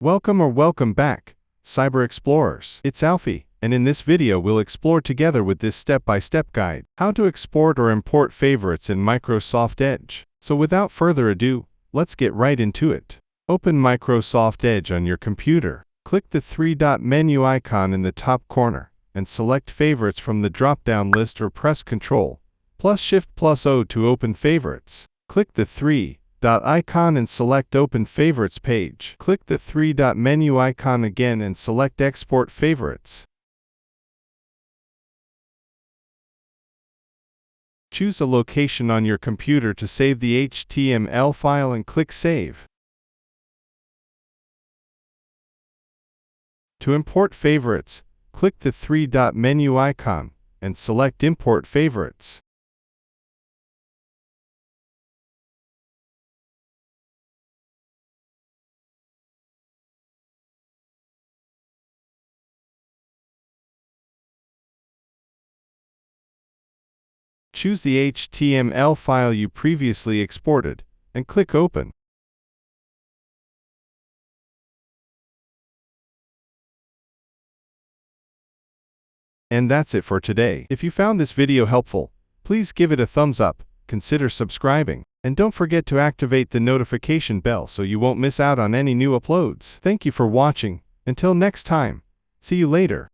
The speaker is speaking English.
Welcome back, Cyber Explorers. It's Alfie, and in this video we'll explore together with this step-by-step guide, how to export or import favorites in Microsoft Edge. So without further ado, let's get right into it. Open Microsoft Edge on your computer. Click the three-dot menu icon in the top corner, and select Favorites from the drop-down list or press Ctrl+Shift+O to open Favorites. Click the three-dot icon and select Open Favorites page. Click the three-dot menu icon again and select Export Favorites. Choose a location on your computer to save the HTML file and click Save. To import favorites, click the three-dot menu icon and select Import Favorites. Choose the HTML file you previously exported, and click Open. And that's it for today. If you found this video helpful, please give it a thumbs up, consider subscribing, and don't forget to activate the notification bell so you won't miss out on any new uploads. Thank you for watching. Until next time, see you later.